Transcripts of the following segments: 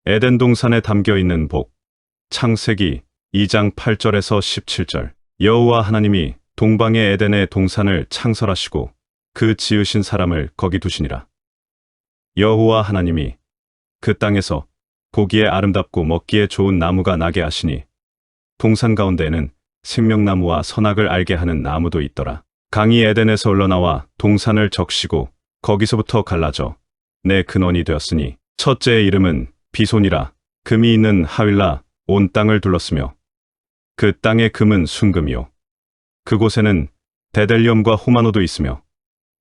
에덴 동산에 담겨 있는 복. 창세기 2장 8절에서 17절. 여호와 하나님이 동방의 에덴의 동산을 창설하시고 그 지으신 사람을 거기 두시니라. 여호와 하나님이 그 땅에서 보기에 아름답고 먹기에 좋은 나무가 나게 하시니 동산 가운데에는 생명나무와 선악을 알게 하는 나무도 있더라. 강이 에덴에서 흘러나와 동산을 적시고 거기서부터 갈라져 내 근원이 되었으니 첫째의 이름은 비손이라. 금이 있는 하윌라 온 땅을 둘렀으며 그 땅의 금은 순금이요 그곳에는 베델리엄과 호마노도 있으며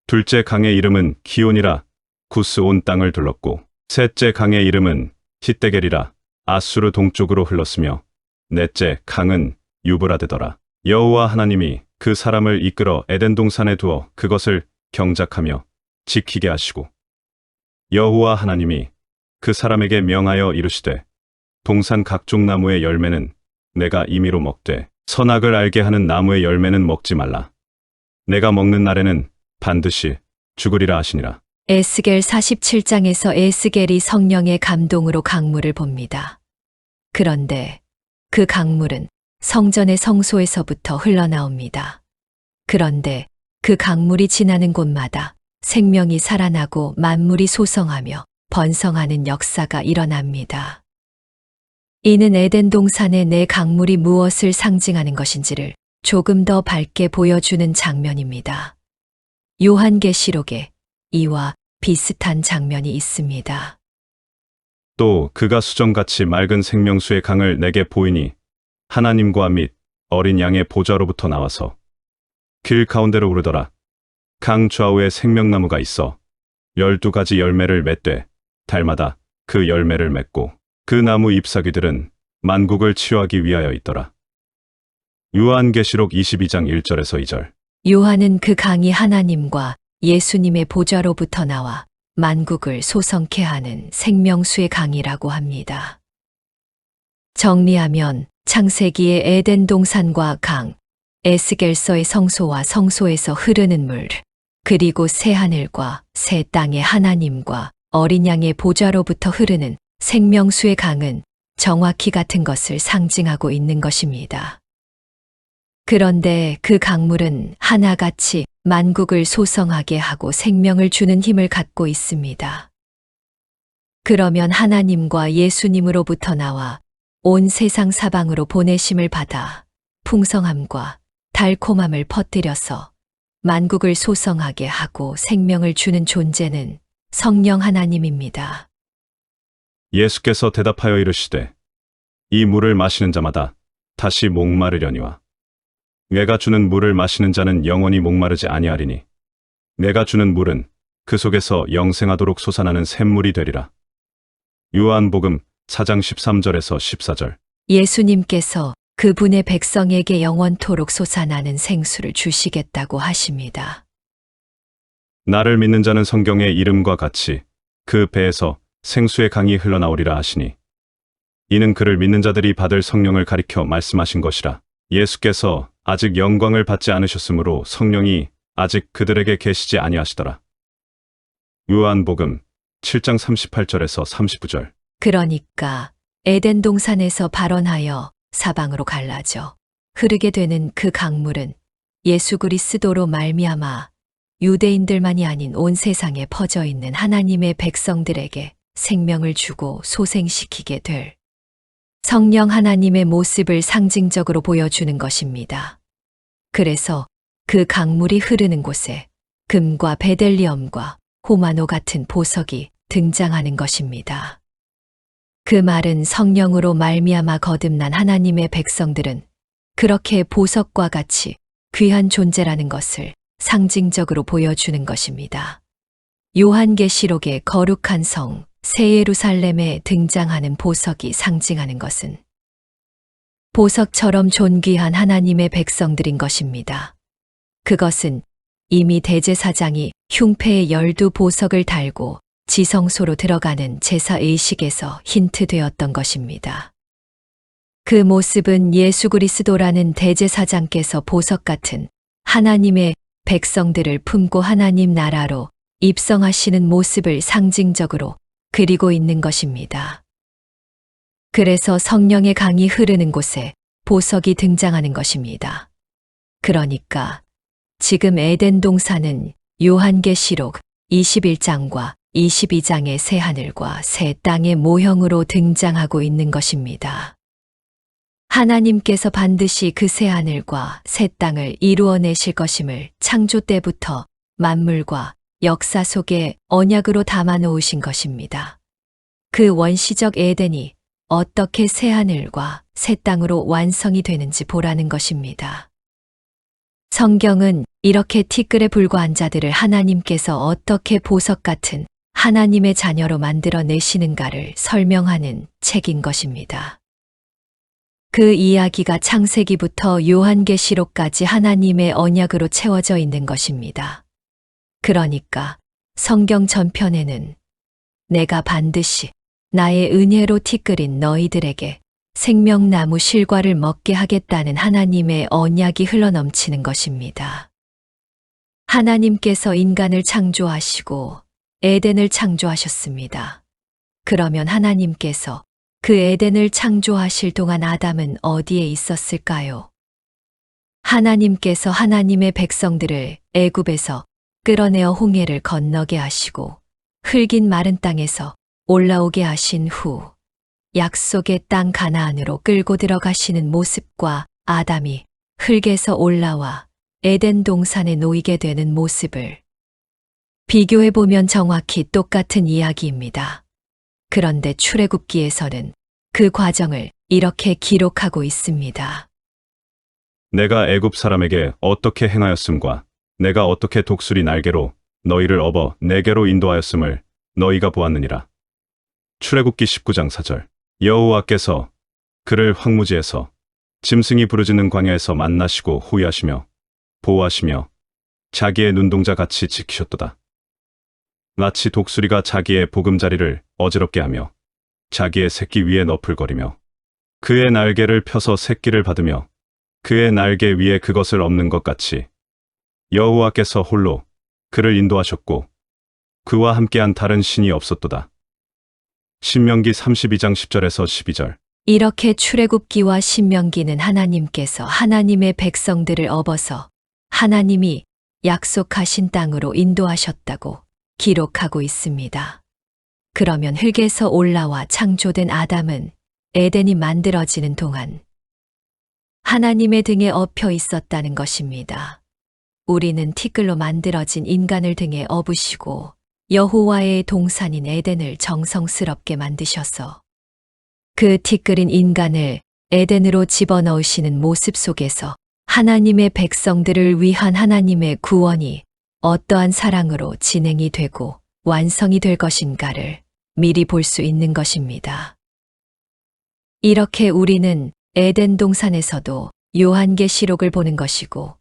둘째 강의 이름은 기온이라. 구스 온 땅을 둘렀고 셋째 강의 이름은 히데겔이라. 아수르 동쪽으로 흘렀으며 넷째 강은 유브라데더라. 여호와 하나님이 그 사람을 이끌어 에덴 동산에 두어 그것을 경작하며 지키게 하시고 여호와 하나님이 그 사람에게 명하여 이르시되 동산 각종 나무의 열매는 내가 임의로 먹되 선악을 알게 하는 나무의 열매는 먹지 말라. 내가 먹는 날에는 반드시 죽으리라 하시니라. 에스겔 47장에서 에스겔이 성령의 감동으로 강물을 봅니다. 그런데 그 강물은 성전의 성소에서부터 흘러나옵니다. 그런데 그 강물이 지나는 곳마다 생명이 살아나고 만물이 소성하며 번성하는 역사가 일어납니다. 이는 에덴 동산의 내 강물이 무엇을 상징하는 것인지를 조금 더 밝게 보여주는 장면입니다. 요한계시록에 이와 비슷한 장면이 있습니다. 또 그가 수정같이 맑은 생명수의 강을 내게 보이니 하나님과 및 어린 양의 보좌로부터 나와서 길 가운데로 오르더라. 강 좌우에 생명나무가 있어 12가지 열매를 맺되 달마다 그 열매를 맺고 그 나무 잎사귀들은 만국을 치유하기 위하여 있더라. 요한계시록 22장 1절에서 2절. 요한은 그 강이 하나님과 예수님의 보좌로부터 나와 만국을 소성케 하는 생명수의 강이라고 합니다. 정리하면 창세기의 에덴 동산과 강, 에스겔서의 성소와 성소에서 흐르는 물, 그리고 새 하늘과 새 땅의 하나님과 어린 양의 보좌로부터 흐르는 생명수의 강은 정확히 같은 것을 상징하고 있는 것입니다. 그런데 그 강물은 하나같이 만국을 소성하게 하고 생명을 주는 힘을 갖고 있습니다. 그러면 하나님과 예수님으로부터 나와 온 세상 사방으로 보내심을 받아 풍성함과 달콤함을 퍼뜨려서 만국을 소성하게 하고 생명을 주는 존재는 성령 하나님입니다. 예수께서 대답하여 이르시되 이 물을 마시는 자마다 다시 목마르려니와 내가 주는 물을 마시는 자는 영원히 목마르지 아니하리니 내가 주는 물은 그 속에서 영생하도록 솟아나는 샘물이 되리라. 요한복음 4장 13절에서 14절. 예수님께서 그분의 백성에게 영원토록 솟아나는 생수를 주시겠다고 하십니다. 나를 믿는 자는 성경의 이름과 같이 그 배에서 생수의 강이 흘러나오리라 하시니 이는 그를 믿는 자들이 받을 성령을 가리켜 말씀하신 것이라. 예수께서 아직 영광을 받지 않으셨으므로 성령이 아직 그들에게 계시지 아니하시더라. 요한복음 7장 38절에서 39절. 그러니까 에덴 동산에서 발원하여 사방으로 갈라져 흐르게 되는 그 강물은 예수 그리스도로 말미암아 유대인들만이 아닌 온 세상에 퍼져 있는 하나님의 백성들에게 생명을 주고 소생시키게 될 성령 하나님의 모습을 상징적으로 보여주는 것입니다. 그래서 그 강물이 흐르는 곳에 금과 베델리엄과 호마노 같은 보석이 등장하는 것입니다. 그 말은 성령으로 말미암아 거듭난 하나님의 백성들은 그렇게 보석과 같이 귀한 존재라는 것을 상징적으로 보여주는 것입니다. 요한계시록의 거룩한 성 새 예루살렘에 등장하는 보석이 상징하는 것은 보석처럼 존귀한 하나님의 백성들인 것입니다. 그것은 이미 대제사장이 흉패에 12보석을 달고 지성소로 들어가는 제사 의식에서 힌트되었던 것입니다. 그 모습은 예수 그리스도라는 대제사장께서 보석 같은 하나님의 백성들을 품고 하나님 나라로 입성하시는 모습을 상징적으로 그리고 있는 것입니다. 그래서 성령의 강이 흐르는 곳에 보석이 등장하는 것입니다. 그러니까 지금 에덴 동산은 요한계시록 21장과 22장의 새 하늘과 새 땅의 모형으로 등장하고 있는 것입니다. 하나님께서 반드시 그 새 하늘과 새 땅을 이루어내실 것임을 창조 때부터 만물과 역사 속에 언약으로 담아 놓으신 것입니다. 그 원시적 에덴이 어떻게 새 하늘과 새 땅으로 완성이 되는지 보라는 것입니다. 성경은 이렇게 티끌에 불과한 자들을 하나님께서 어떻게 보석 같은 하나님의 자녀로 만들어 내시는가를 설명하는 책인 것입니다. 그 이야기가 창세기부터 요한계시록까지 하나님의 언약으로 채워져 있는 것입니다. 그러니까 성경 전편에는 내가 반드시 나의 은혜로 티끌인 너희들에게 생명나무 실과를 먹게 하겠다는 하나님의 언약이 흘러넘치는 것입니다. 하나님께서 인간을 창조하시고 에덴을 창조하셨습니다. 그러면 하나님께서 그 에덴을 창조하실 동안 아담은 어디에 있었을까요? 하나님께서 하나님의 백성들을 애굽에서 끌어내어 홍해를 건너게 하시고 흙인 마른 땅에서 올라오게 하신 후 약속의 땅 가나안으로 끌고 들어가시는 모습과 아담이 흙에서 올라와 에덴 동산에 놓이게 되는 모습을 비교해보면 정확히 똑같은 이야기입니다. 그런데 출애굽기에서는 그 과정을 이렇게 기록하고 있습니다. 내가 애굽 사람에게 어떻게 행하였음과 내가 어떻게 독수리 날개로 너희를 업어 내게로 인도하였음을 너희가 보았느니라. 출애굽기 19장 4절. 여호와께서 그를 황무지에서 짐승이 부르짖는 광야에서 만나시고 호위하시며 보호하시며 자기의 눈동자 같이 지키셨도다. 마치 독수리가 자기의 보금자리를 어지럽게 하며 자기의 새끼 위에 너풀거리며 그의 날개를 펴서 새끼를 받으며 그의 날개 위에 그것을 엎는 것 같이 여호와께서 홀로 그를 인도하셨고 그와 함께한 다른 신이 없었도다. 신명기 32장 10절에서 12절. 이렇게 출애굽기와 신명기는 하나님께서 하나님의 백성들을 업어서 하나님이 약속하신 땅으로 인도하셨다고 기록하고 있습니다. 그러면 흙에서 올라와 창조된 아담은 에덴이 만들어지는 동안 하나님의 등에 업혀 있었다는 것입니다. 우리는 티끌로 만들어진 인간을 등에 업으시고 여호와의 동산인 에덴을 정성스럽게 만드셔서 그 티끌인 인간을 에덴으로 집어넣으시는 모습 속에서 하나님의 백성들을 위한 하나님의 구원이 어떠한 사랑으로 진행이 되고 완성이 될 것인가를 미리 볼 수 있는 것입니다. 이렇게 우리는 에덴 동산에서도 요한계시록을 보는 것이고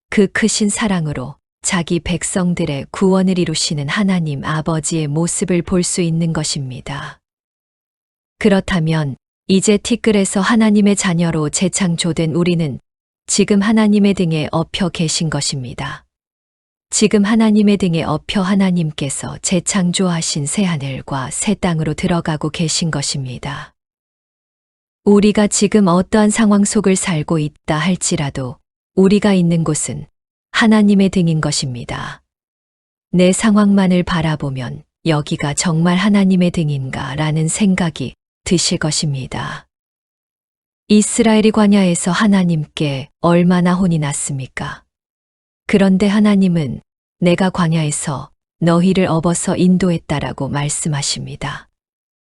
그 크신 사랑으로 자기 백성들의 구원을 이루시는 하나님 아버지의 모습을 볼 수 있는 것입니다. 그렇다면 이제 티끌에서 하나님의 자녀로 재창조된 우리는 지금 하나님의 등에 업혀 계신 것입니다. 지금 하나님의 등에 업혀 하나님께서 재창조하신 새하늘과 새 땅으로 들어가고 계신 것입니다. 우리가 지금 어떠한 상황 속을 살고 있다 할지라도 우리가 있는 곳은 하나님의 등인 것입니다. 내 상황만을 바라보면 여기가 정말 하나님의 등인가 라는 생각이 드실 것입니다. 이스라엘이 광야에서 하나님께 얼마나 혼이 났습니까? 그런데 하나님은 내가 광야에서 너희를 업어서 인도했다라고 말씀하십니다.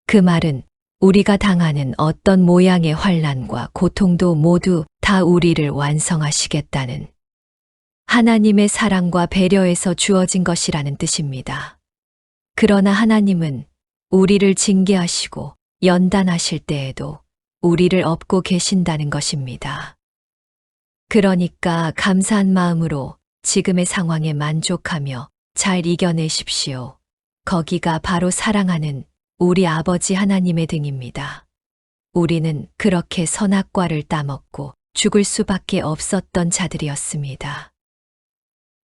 그 말은 우리가 당하는 어떤 모양의 환난과 고통도 모두 다 우리를 완성하시겠다는 하나님의 사랑과 배려에서 주어진 것이라는 뜻입니다. 그러나 하나님은 우리를 징계하시고 연단하실 때에도 우리를 업고 계신다는 것입니다. 그러니까 감사한 마음으로 지금의 상황에 만족하며 잘 이겨내십시오. 거기가 바로 사랑하는 우리 아버지 하나님의 등입니다. 우리는 그렇게 선악과를 따먹고 죽을 수밖에 없었던 자들이었습니다.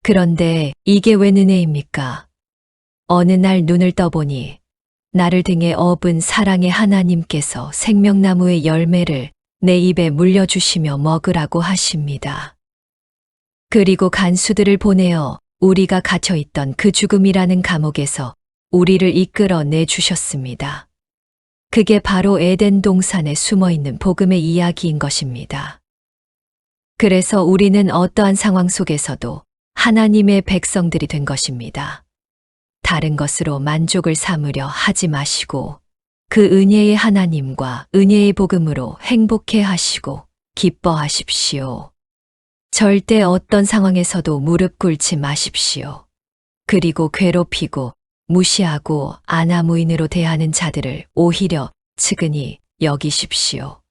그런데 이게 웬 은혜입니까? 어느 날 눈을 떠보니 나를 등에 업은 사랑의 하나님께서 생명나무의 열매를 내 입에 물려주시며 먹으라고 하십니다. 그리고 간수들을 보내어 우리가 갇혀있던 그 죽음이라는 감옥에서 우리를 이끌어 내주셨습니다. 그게 바로 에덴 동산에 숨어있는 복음의 이야기인 것입니다. 그래서 우리는 어떠한 상황 속에서도 하나님의 백성들이 된 것입니다. 다른 것으로 만족을 삼으려 하지 마시고 그 은혜의 하나님과 은혜의 복음으로 행복해 하시고 기뻐하십시오. 절대 어떤 상황에서도 무릎 꿇지 마십시오. 그리고 괴롭히고 무시하고 아나무인으로 대하는 자들을 오히려 측은히 여기십시오.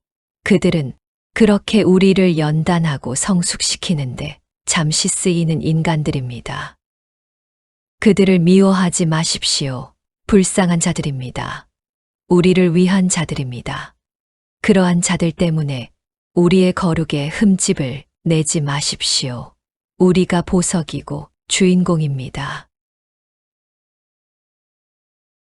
그들은 그렇게 우리를 연단하고 성숙시키는데 잠시 쓰이는 인간들입니다. 그들을 미워하지 마십시오. 불쌍한 자들입니다. 우리를 위한 자들입니다. 그러한 자들 때문에 우리의 거룩에 흠집을 내지 마십시오. 우리가 보석이고 주인공입니다.